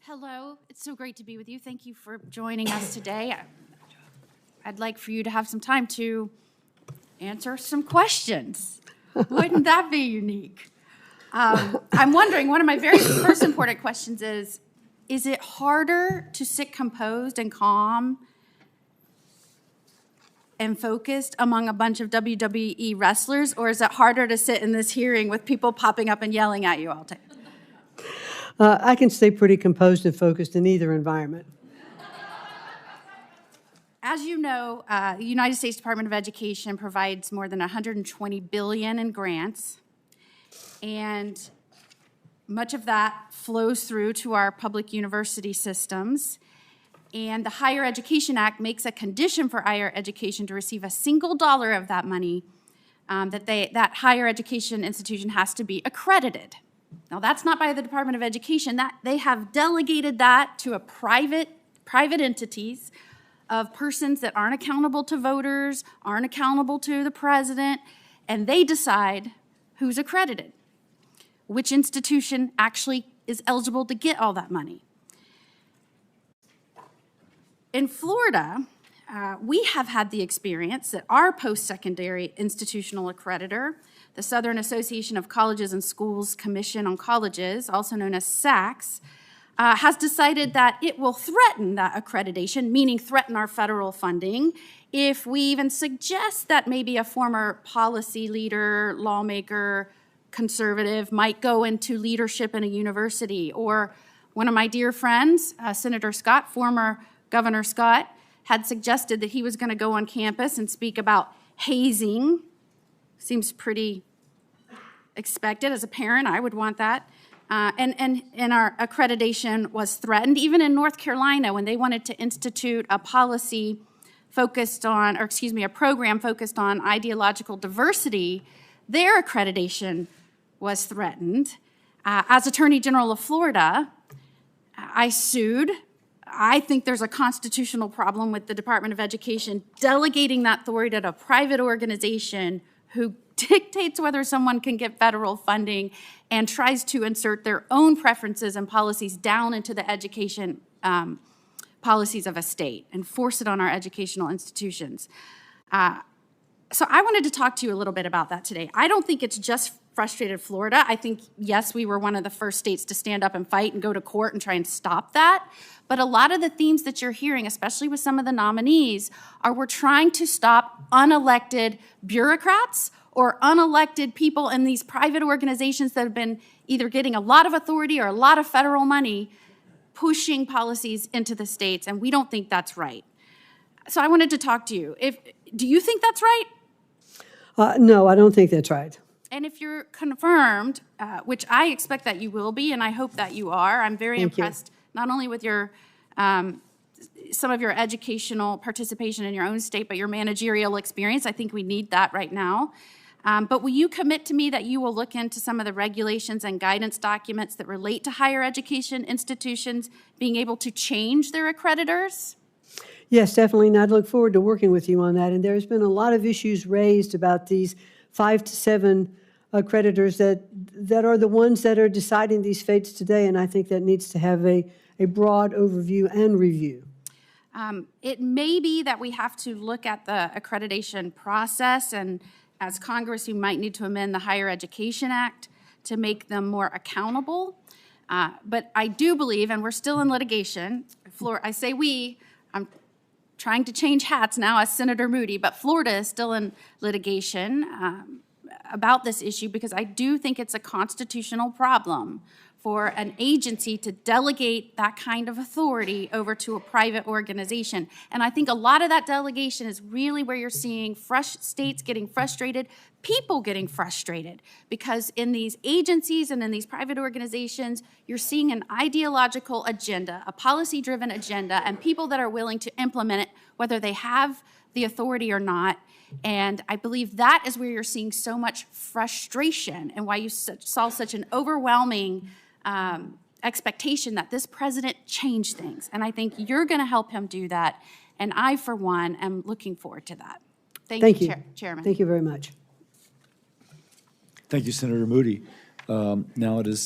Hello, it's so great to be with you. Thank you for joining us today. I'd like for you to have some time to answer some questions. Wouldn't that be unique? I'm wondering, one of my very first important questions is it harder to sit composed and calm and focused among a bunch of WWE wrestlers, or is it harder to sit in this hearing with people popping up and yelling at you all the time? I can stay pretty composed and focused in either environment. As you know, the United States Department of Education provides more than $120 billion in grants, and much of that flows through to our public university systems. And the Higher Education Act makes a condition for higher education to receive a single dollar of that money, that higher education institution has to be accredited. Now, that's not by the Department of Education. That they have delegated that to a private entities of persons that aren't accountable to voters, aren't accountable to the president, and they decide who's accredited, which institution actually is eligible to get all that money. In Florida, we have had the experience that our post-secondary institutional accreditor, the Southern Association of Colleges and Schools Commission on Colleges, also known as SACS, has decided that it will threaten that accreditation, meaning threaten our federal funding, if we even suggest that maybe a former policy leader, lawmaker, conservative might go into leadership in a university. Or one of my dear friends, Senator Scott, former Governor Scott, had suggested that he was going to go on campus and speak about hazing. Seems pretty expected. As a parent, I would want that. And our accreditation was threatened. Even in North Carolina, when they wanted to institute a policy focused on, a program focused on ideological diversity, their accreditation was threatened. As Attorney General of Florida, I sued. I think there's a constitutional problem with the Department of Education delegating that authority to a private organization who dictates whether someone can get federal funding and tries to insert their own preferences and policies down into the education policies of a state and force it on our educational institutions. So I wanted to talk to you a little bit about that today. I don't think it's just frustrated Florida. I think, yes, we were one of the first states to stand up and fight and go to court and try and stop that. But a lot of the themes that you're hearing, especially with some of the nominees, are we're trying to stop unelected bureaucrats or unelected people in these private organizations that have been either getting a lot of authority or a lot of federal money pushing policies into the states, and we don't think that's right. So I wanted to talk to you. Do you think that's right? No, I don't think that's right. And if you're confirmed, which I expect that you will be, and I hope that you are, I'm very impressed not only with your some of your educational participation in your own state, but your managerial experience. I think we need that right now. But will you commit to me that you will look into some of the regulations and guidance documents that relate to higher education institutions being able to change their accreditors? Yes, definitely, and I'd look forward to working with you on that. And there's been a lot of issues raised about these 5 to 7 accreditors that are the ones that are deciding these fates today, and I think that needs to have a broad overview and review. It may be that we have to look at the accreditation process, and as Congress, you might need to amend the Higher Education Act to make them more accountable. But I do believe, and we're still in litigation, I say we, I'm trying to change hats now as Senator Moody, but Florida is still in litigation about this issue because I do think it's a constitutional problem for an agency to delegate that kind of authority over to a private organization. And I think a lot of that delegation is really where you're seeing states getting frustrated, people getting frustrated, because in these agencies and in these private organizations, you're seeing an ideological agenda, a policy-driven agenda, and people that are willing to implement it, whether they have the authority or not. And I believe that is where you're seeing so much frustration and why you saw such an overwhelming expectation that this president change things. And I think you're going to help him do that. And I, for one, am looking forward to that. Thank you. Chairman. Thank you very much. Thank you, Senator Moody. Now it is